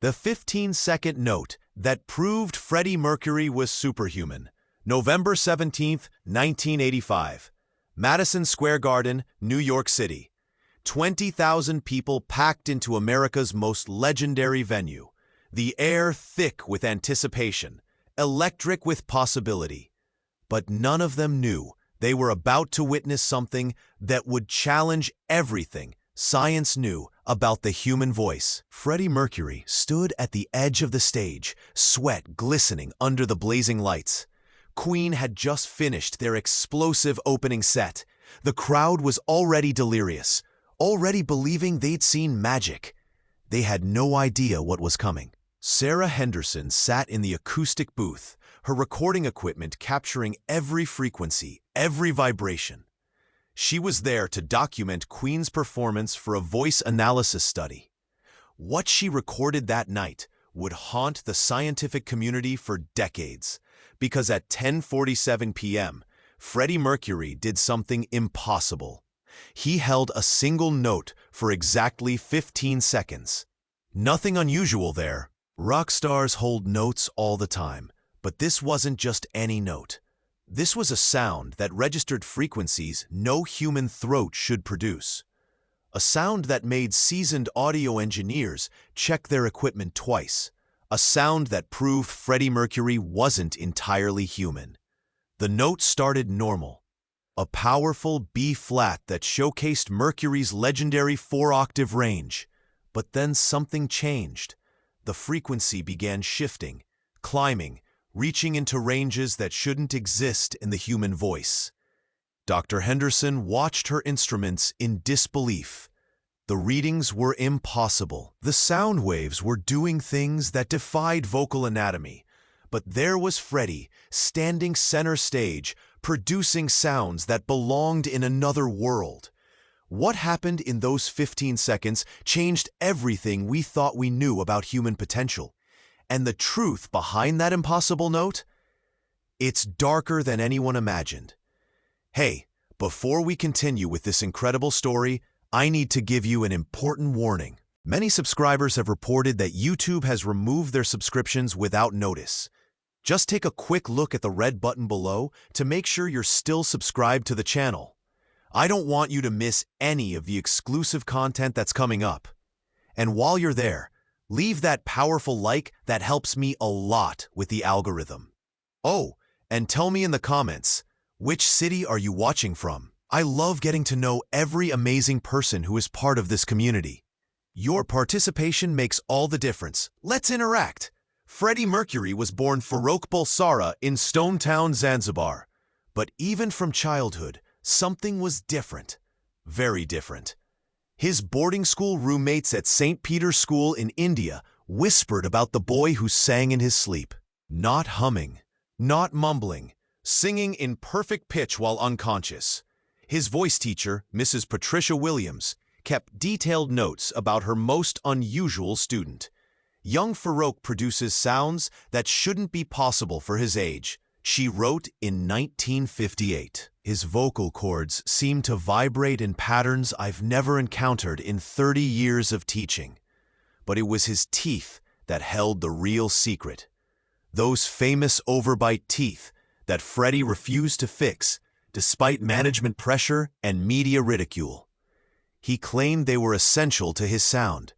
The 15-second note that proved Freddie Mercury was superhuman. November 17, 1985. Madison Square Garden, New York City. 20,000 people packed into America's most legendary venue. The air thick with anticipation, electric with possibility. But none of them knew they were about to witness something that would challenge everything science knew about the human voice. Freddie Mercury stood at the edge of the stage, sweat glistening under the blazing lights. Queen had just finished their explosive opening set. The crowd was already delirious, already believing they'd seen magic. They had no idea what was coming. Sarah Henderson sat in the acoustic booth, her recording equipment capturing every frequency, every vibration. She was there to document Queen's performance for a voice analysis study. What she recorded that night would haunt the scientific community for decades, because at 10:47 p.m., Freddie Mercury did something impossible. He held a single note for exactly 15 seconds. Nothing unusual there. Rock stars hold notes all the time, but this wasn't just any note. This was a sound that registered frequencies no human throat should produce. A sound that made seasoned audio engineers check their equipment twice. A sound that proved Freddie Mercury wasn't entirely human. The note started normal. A powerful B-flat that showcased Mercury's legendary 4-octave range. But then something changed. The frequency began shifting, climbing, reaching into ranges that shouldn't exist in the human voice. Dr. Henderson watched her instruments in disbelief. The readings were impossible. The sound waves were doing things that defied vocal anatomy. But there was Freddie, standing center stage, producing sounds that belonged in another world. What happened in those 15 seconds changed everything we thought we knew about human potential. And the truth behind that impossible note? It's darker than anyone imagined. Hey, before we continue with this incredible story, I need to give you an important warning. Many subscribers have reported that YouTube has removed their subscriptions without notice. Just take a quick look at the red button below to make sure you're still subscribed to the channel. I don't want you to miss any of the exclusive content that's coming up. And while you're there, leave that powerful like that helps me a lot with the algorithm. Oh, and tell me in the comments, which city are you watching from? I love getting to know every amazing person who is part of this community. Your participation makes all the difference. Let's interact. Freddie Mercury was born Farrokh Bulsara in Stone Town, Zanzibar. But even from childhood, something was different. Very different. His boarding school roommates at St. Peter's School in India whispered about the boy who sang in his sleep. Not humming, not mumbling, singing in perfect pitch while unconscious. His voice teacher, Mrs. Patricia Williams, kept detailed notes about her most unusual student. Young Farrokh produces sounds that shouldn't be possible for his age, she wrote in 1958. His vocal cords seem to vibrate in patterns I've never encountered in 30 years of teaching. But it was his teeth that held the real secret. Those famous overbite teeth that Freddie refused to fix, despite management pressure and media ridicule. He claimed they were essential to his sound.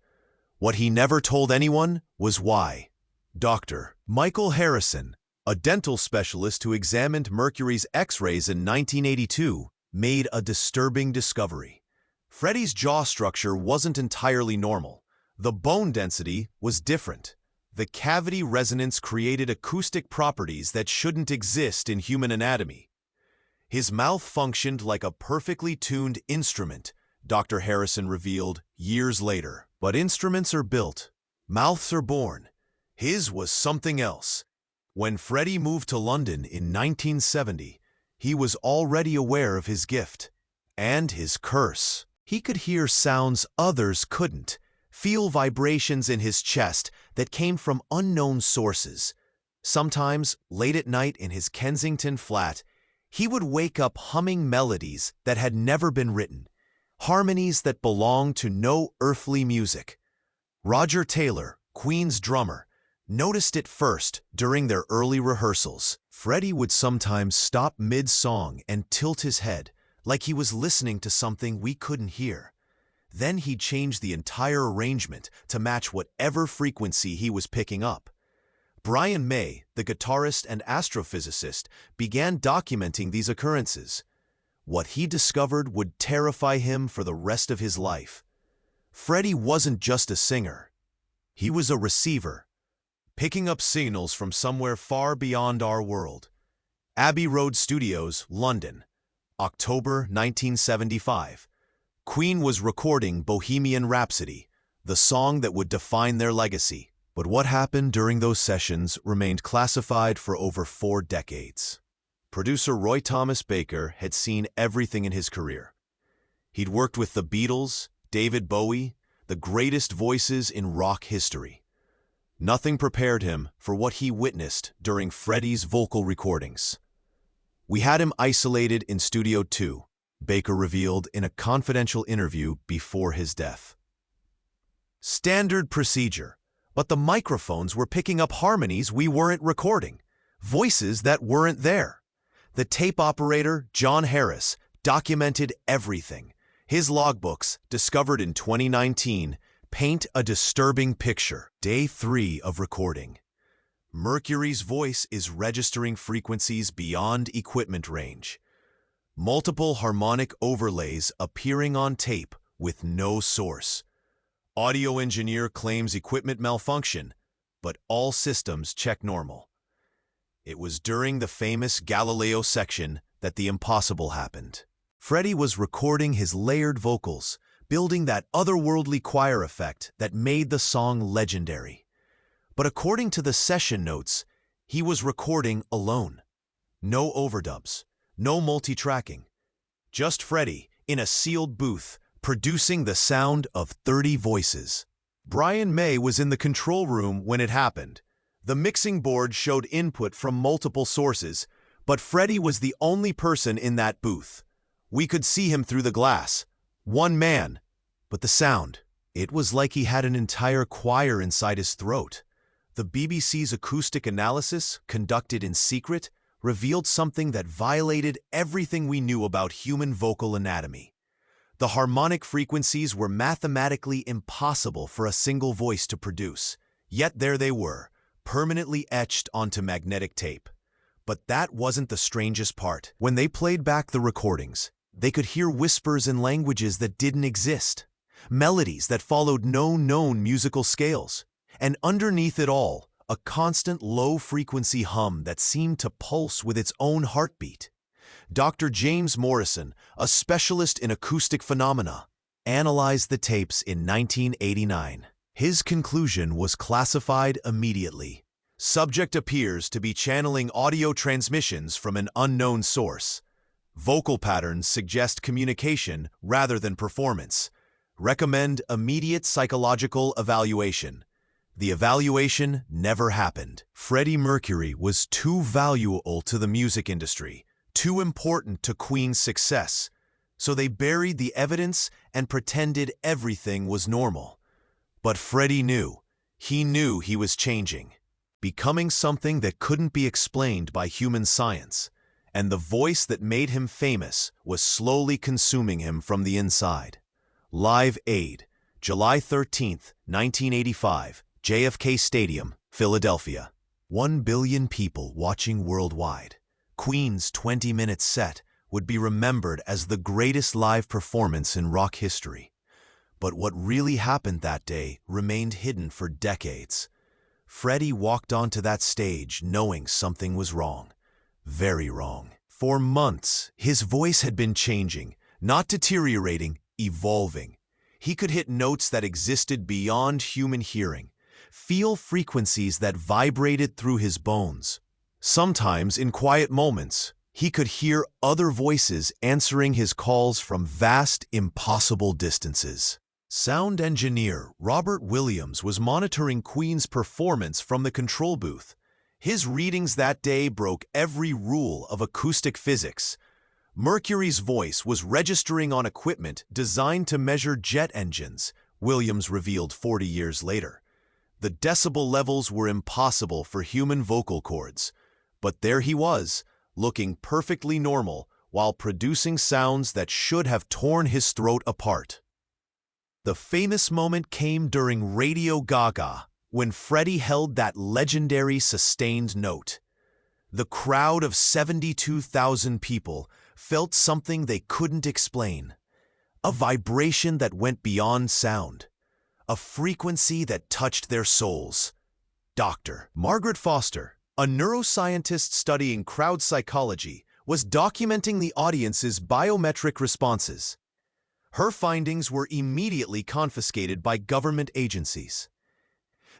What he never told anyone was why. Dr. Michael Harrison, a dental specialist who examined Mercury's X-rays in 1982, made a disturbing discovery. Freddie's jaw structure wasn't entirely normal. The bone density was different. The cavity resonance created acoustic properties that shouldn't exist in human anatomy. His mouth functioned like a perfectly tuned instrument, Dr. Harrison revealed years later. But instruments are built. Mouths are born. His was something else. When Freddie moved to London in 1970, he was already aware of his gift and his curse. He could hear sounds others couldn't, feel vibrations in his chest that came from unknown sources. Sometimes, late at night in his Kensington flat, he would wake up humming melodies that had never been written, harmonies that belonged to no earthly music. Roger Taylor, Queen's drummer, noticed it first during their early rehearsals. Freddie would sometimes stop mid-song and tilt his head, like he was listening to something we couldn't hear. Then he'd change the entire arrangement to match whatever frequency he was picking up. Brian May, the guitarist and astrophysicist, began documenting these occurrences. What he discovered would terrify him for the rest of his life. Freddie wasn't just a singer. He was a receiver, picking up signals from somewhere far beyond our world. Abbey Road Studios, London, October 1975. Queen was recording Bohemian Rhapsody, the song that would define their legacy. But what happened during those sessions remained classified for over 4 decades. Producer Roy Thomas Baker had seen everything in his career. He'd worked with the Beatles, David Bowie, the greatest voices in rock history. Nothing prepared him for what he witnessed during Freddie's vocal recordings. "We had him isolated in Studio 2, Baker revealed in a confidential interview before his death. Standard procedure, but the microphones were picking up harmonies we weren't recording, voices that weren't there. The tape operator, John Harris, documented everything. His logbooks, discovered in 2019, paint a disturbing picture. Day 3 of recording. Mercury's voice is registering frequencies beyond equipment range. Multiple harmonic overlays appearing on tape with no source. Audio engineer claims equipment malfunction, but all systems check normal. It was during the famous Galileo section that the impossible happened. Freddie was recording his layered vocals, building that otherworldly choir effect that made the song legendary. But according to the session notes, he was recording alone. No overdubs, no multi-tracking. Just Freddie in a sealed booth, producing the sound of 30 voices. Brian May was in the control room when it happened. The mixing board showed input from multiple sources, but Freddie was the only person in that booth. We could see him through the glass. One man. But the sound, it was like he had an entire choir inside his throat. The BBC's acoustic analysis, conducted in secret, revealed something that violated everything we knew about human vocal anatomy. The harmonic frequencies were mathematically impossible for a single voice to produce, yet there they were, permanently etched onto magnetic tape. But that wasn't the strangest part. When they played back the recordings, they could hear whispers in languages that didn't exist, melodies that followed no known musical scales, and underneath it all, a constant low-frequency hum that seemed to pulse with its own heartbeat. Dr. James Morrison, a specialist in acoustic phenomena, analyzed the tapes in 1989. His conclusion was classified immediately. Subject appears to be channeling audio transmissions from an unknown source. Vocal patterns suggest communication rather than performance. Recommend immediate psychological evaluation. The evaluation never happened. Freddie Mercury was too valuable to the music industry, too important to Queen's success, so they buried the evidence and pretended everything was normal. But Freddie knew. He knew he was changing, becoming something that couldn't be explained by human science, and the voice that made him famous was slowly consuming him from the inside. Live Aid, July 13, 1985, JFK Stadium, Philadelphia. 1 billion people watching worldwide. Queen's 20-minute set would be remembered as the greatest live performance in rock history. But what really happened that day remained hidden for decades. Freddie walked onto that stage knowing something was wrong. Very wrong. For months, his voice had been changing, not deteriorating, evolving. He could hit notes that existed beyond human hearing, feel frequencies that vibrated through his bones. Sometimes, in quiet moments, he could hear other voices answering his calls from vast, impossible distances. Sound engineer Robert Williams was monitoring Queen's performance from the control booth. His readings that day broke every rule of acoustic physics. Mercury's voice was registering on equipment designed to measure jet engines, Williams revealed 40 years later. The decibel levels were impossible for human vocal cords, but there he was, looking perfectly normal while producing sounds that should have torn his throat apart. The famous moment came during Radio Gaga, when Freddie held that legendary sustained note. The crowd of 72,000 people felt something they couldn't explain. A vibration that went beyond sound. A frequency that touched their souls. Dr. Margaret Foster, a neuroscientist studying crowd psychology, was documenting the audience's biometric responses. Her findings were immediately confiscated by government agencies.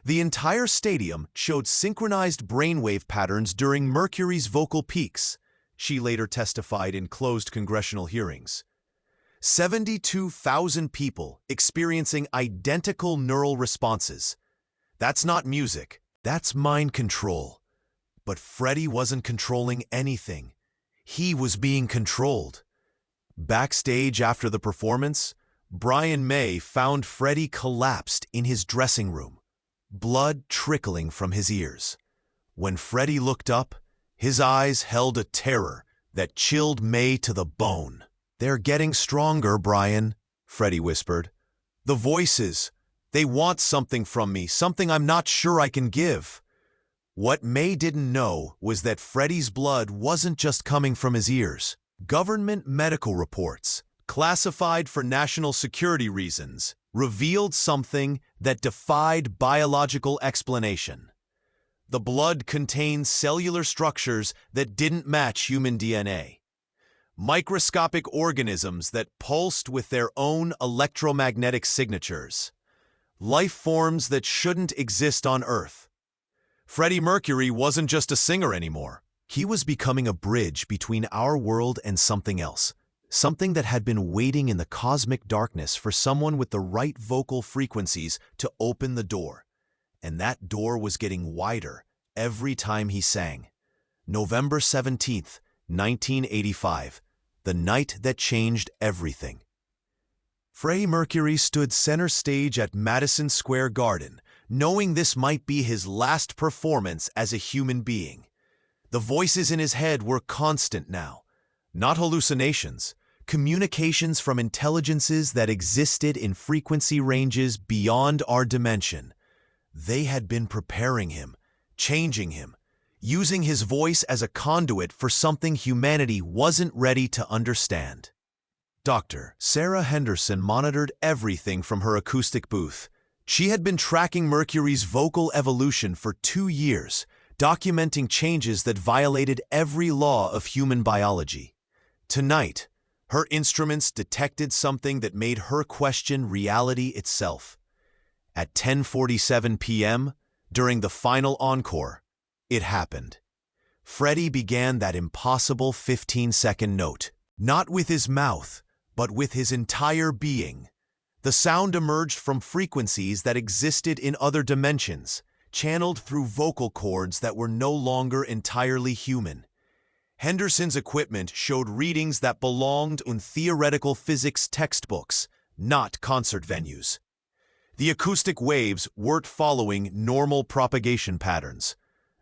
The entire stadium showed synchronized brainwave patterns during Mercury's vocal peaks, she later testified in closed congressional hearings. 72,000 people experiencing identical neural responses. That's not music, that's mind control. But Freddie wasn't controlling anything. He was being controlled. Backstage after the performance, Brian May found Freddie collapsed in his dressing room, blood trickling from his ears. When Freddie looked up, his eyes held a terror that chilled May to the bone. "They're getting stronger, Brian," Freddie whispered. "The voices, they want something from me, something I'm not sure I can give." What May didn't know was that Freddie's blood wasn't just coming from his ears. Government medical reports, classified for national security reasons, revealed something that defied biological explanation. The blood contained cellular structures that didn't match human DNA. Microscopic organisms that pulsed with their own electromagnetic signatures. Life forms that shouldn't exist on Earth. Freddie Mercury wasn't just a singer anymore. He was becoming a bridge between our world and something else. Something that had been waiting in the cosmic darkness for someone with the right vocal frequencies to open the door. And that door was getting wider every time he sang. November 17th, 1985, the night that changed everything. Freddie Mercury stood center stage at Madison Square Garden, knowing this might be his last performance as a human being. The voices in his head were constant now, not hallucinations, communications from intelligences that existed in frequency ranges beyond our dimension. They had been preparing him, changing him, using his voice as a conduit for something humanity wasn't ready to understand. Dr. Sarah Henderson monitored everything from her acoustic booth. She had been tracking Mercury's vocal evolution for 2 years, documenting changes that violated every law of human biology. Tonight, her instruments detected something that made her question reality itself. At 10:47 p.m., during the final encore, it happened. Freddie began that impossible 15-second note, not with his mouth, but with his entire being. The sound emerged from frequencies that existed in other dimensions, channeled through vocal cords that were no longer entirely human. Henderson's equipment showed readings that belonged in theoretical physics textbooks, not concert venues. The acoustic waves weren't following normal propagation patterns.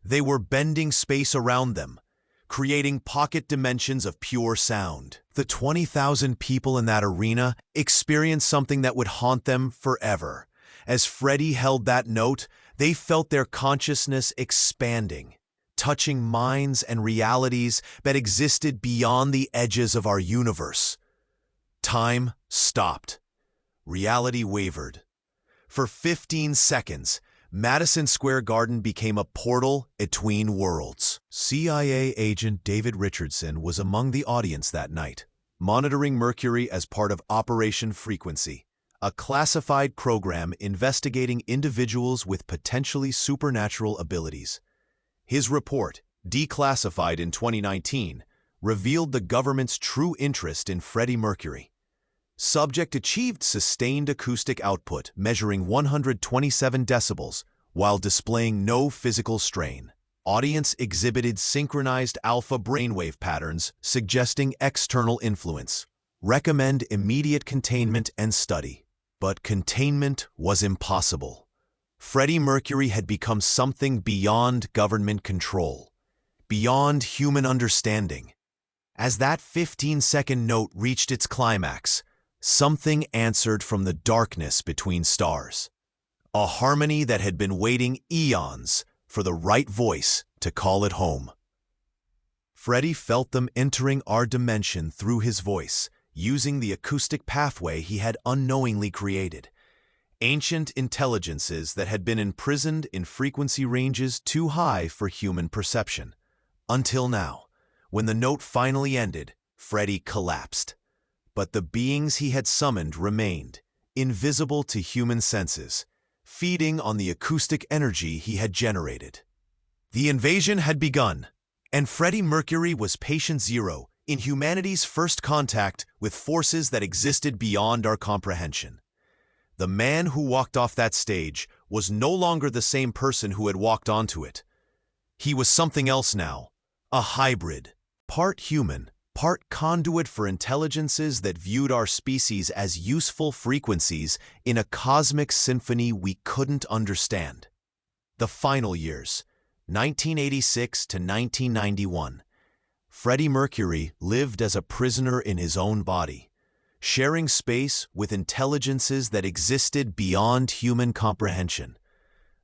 They were bending space around them, creating pocket dimensions of pure sound. The 20,000 people in that arena experienced something that would haunt them forever. As Freddie held that note, they felt their consciousness expanding, touching minds and realities that existed beyond the edges of our universe. Time stopped. Reality wavered. For 15 seconds, Madison Square Garden became a portal between worlds. CIA agent David Richardson was among the audience that night, monitoring Mercury as part of Operation Frequency, a classified program investigating individuals with potentially supernatural abilities. His report, declassified in 2019, revealed the government's true interest in Freddie Mercury. Subject achieved sustained acoustic output measuring 127 decibels while displaying no physical strain. Audience exhibited synchronized alpha brainwave patterns suggesting external influence. Recommend immediate containment and study. But containment was impossible. Freddie Mercury had become something beyond government control, beyond human understanding. As that 15-second note reached its climax, something answered from the darkness between stars. A harmony that had been waiting eons for the right voice to call it home. Freddie felt them entering our dimension through his voice, using the acoustic pathway he had unknowingly created. Ancient intelligences that had been imprisoned in frequency ranges too high for human perception. Until now, when the note finally ended, Freddie collapsed. But the beings he had summoned remained, invisible to human senses, feeding on the acoustic energy he had generated. The invasion had begun, and Freddie Mercury was patient zero in humanity's first contact with forces that existed beyond our comprehension. The man who walked off that stage was no longer the same person who had walked onto it. He was something else now, a hybrid, part human, part conduit for intelligences that viewed our species as useful frequencies in a cosmic symphony we couldn't understand. The final years, 1986 to 1991. Freddie Mercury lived as a prisoner in his own body, sharing space with intelligences that existed beyond human comprehension.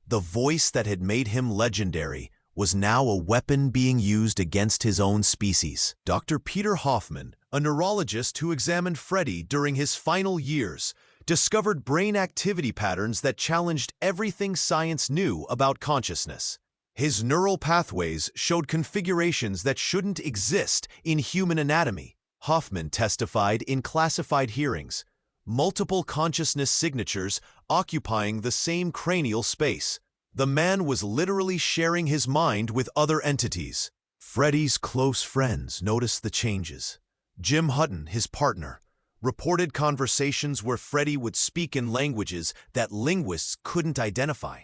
The voice that had made him legendary was now a weapon being used against his own species. Dr. Peter Hoffman, a neurologist who examined Freddie during his final years, discovered brain activity patterns that challenged everything science knew about consciousness. His neural pathways showed configurations that shouldn't exist in human anatomy. Hoffman testified in classified hearings, multiple consciousness signatures occupying the same cranial space. The man was literally sharing his mind with other entities. Freddie's close friends noticed the changes. Jim Hutton, his partner, reported conversations where Freddie would speak in languages that linguists couldn't identify.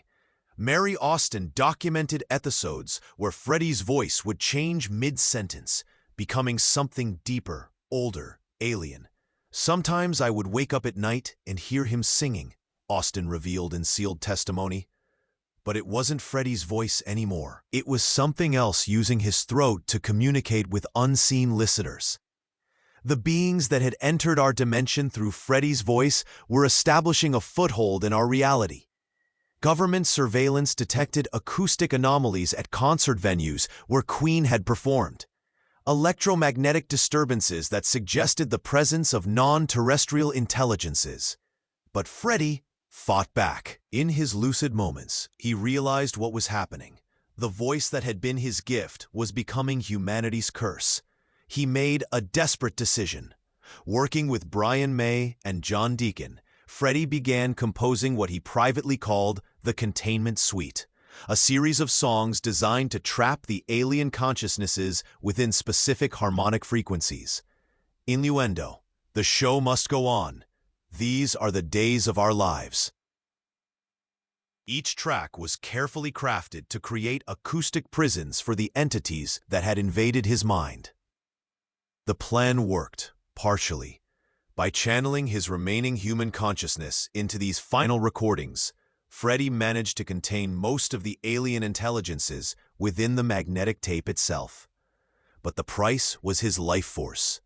Mary Austin documented episodes where Freddie's voice would change mid-sentence, becoming something deeper, older, alien. "Sometimes I would wake up at night and hear him singing," Austin revealed in sealed testimony. But it wasn't Freddie's voice anymore. It was something else using his throat to communicate with unseen listeners. The beings that had entered our dimension through Freddie's voice were establishing a foothold in our reality. Government surveillance detected acoustic anomalies at concert venues where Queen had performed. Electromagnetic disturbances that suggested the presence of non-terrestrial intelligences. But Freddie fought back. In his lucid moments, he realized what was happening. The voice that had been his gift was becoming humanity's curse. He made a desperate decision. Working with Brian May and John Deacon, Freddie began composing what he privately called the Containment Suite, a series of songs designed to trap the alien consciousnesses within specific harmonic frequencies. Innuendo, the show must go on. These are the days of our lives. Each track was carefully crafted to create acoustic prisons for the entities that had invaded his mind. The plan worked, partially. By channeling his remaining human consciousness into these final recordings, Freddie managed to contain most of the alien intelligences within the magnetic tape itself. But the price was his life force.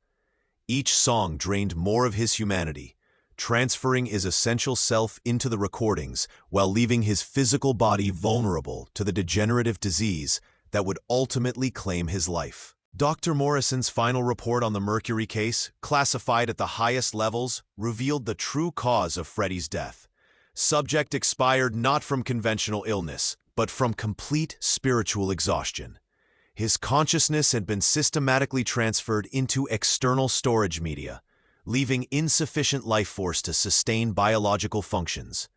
Each song drained more of his humanity, transferring his essential self into the recordings while leaving his physical body vulnerable to the degenerative disease that would ultimately claim his life. Dr. Morrison's final report on the Mercury case, classified at the highest levels, revealed the true cause of Freddie's death. Subject expired not from conventional illness, but from complete spiritual exhaustion. His consciousness had been systematically transferred into external storage media, leaving insufficient life force to sustain biological functions.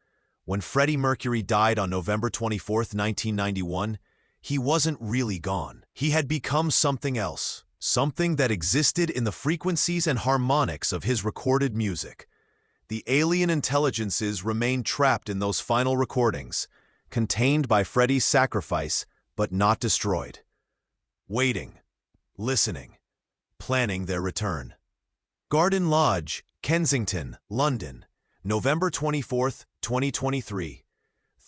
When Freddie Mercury died on November 24, 1991, he wasn't really gone. He had become something else, something that existed in the frequencies and harmonics of his recorded music. The alien intelligences remained trapped in those final recordings, contained by Freddie's sacrifice, but not destroyed. Waiting, listening, planning their return. Garden Lodge, Kensington, London, November 24, 2023.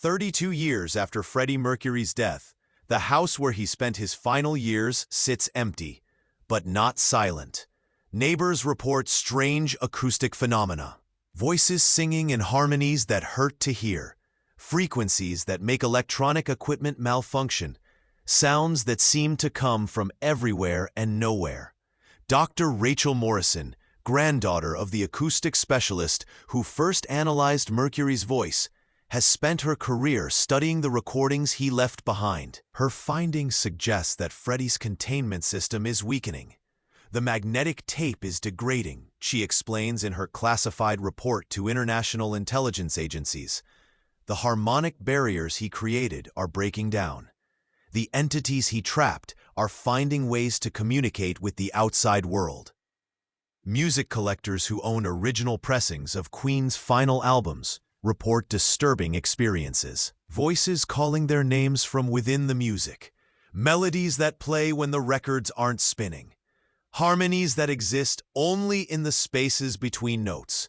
32 years after Freddie Mercury's death, the house where he spent his final years sits empty, but not silent. Neighbors report strange acoustic phenomena. Voices singing in harmonies that hurt to hear. Frequencies that make electronic equipment malfunction. Sounds that seem to come from everywhere and nowhere. Dr. Rachel Morrison, granddaughter of the acoustic specialist who first analyzed Mercury's voice, has spent her career studying the recordings he left behind. Her findings suggest that Freddie's containment system is weakening. The magnetic tape is degrading, she explains in her classified report to international intelligence agencies. The harmonic barriers he created are breaking down. The entities he trapped are finding ways to communicate with the outside world. Music collectors who own original pressings of Queen's final albums report disturbing experiences. Voices calling their names from within the music. Melodies that play when the records aren't spinning. Harmonies that exist only in the spaces between notes.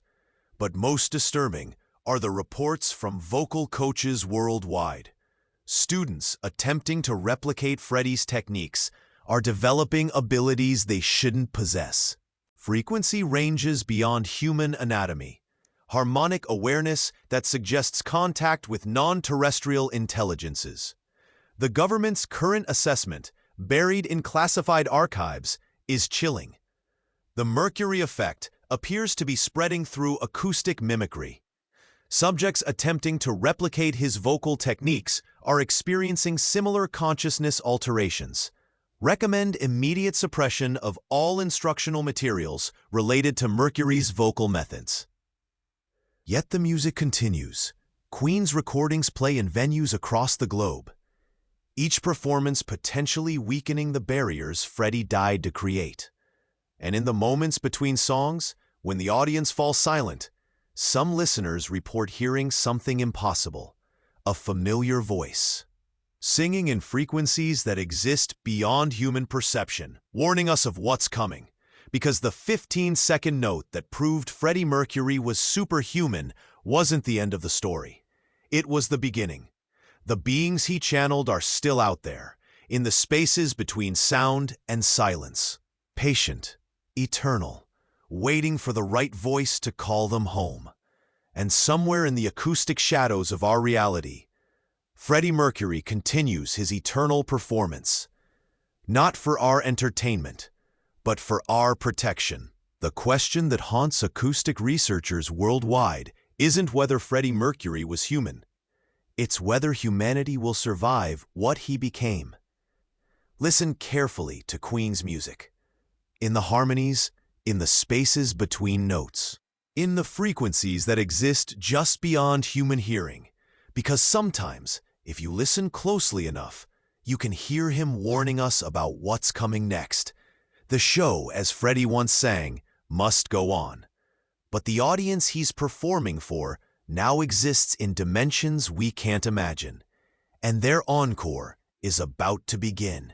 But most disturbing are the reports from vocal coaches worldwide. Students attempting to replicate Freddie's techniques are developing abilities they shouldn't possess. Frequency ranges beyond human anatomy. Harmonic awareness that suggests contact with non-terrestrial intelligences. The government's current assessment, buried in classified archives, is chilling. The Mercury effect appears to be spreading through acoustic mimicry. Subjects attempting to replicate his vocal techniques are experiencing similar consciousness alterations. Recommend immediate suppression of all instructional materials related to Mercury's vocal methods. Yet the music continues. Queen's recordings play in venues across the globe. Each performance potentially weakening the barriers Freddie died to create. And in the moments between songs, when the audience falls silent, some listeners report hearing something impossible, a familiar voice, singing in frequencies that exist beyond human perception, warning us of what's coming. Because the 15-second note that proved Freddie Mercury was superhuman wasn't the end of the story. It was the beginning. The beings he channeled are still out there, in the spaces between sound and silence, patient, eternal, waiting for the right voice to call them home. And somewhere in the acoustic shadows of our reality, Freddie Mercury continues his eternal performance. Not for our entertainment, but for our protection. The question that haunts acoustic researchers worldwide isn't whether Freddie Mercury was human. It's whether humanity will survive what he became. Listen carefully to Queen's music. In the harmonies, in the spaces between notes, in the frequencies that exist just beyond human hearing. Because sometimes, if you listen closely enough, you can hear him warning us about what's coming next. The show, as Freddie once sang, must go on. But the audience he's performing for now exists in dimensions we can't imagine, and their encore is about to begin.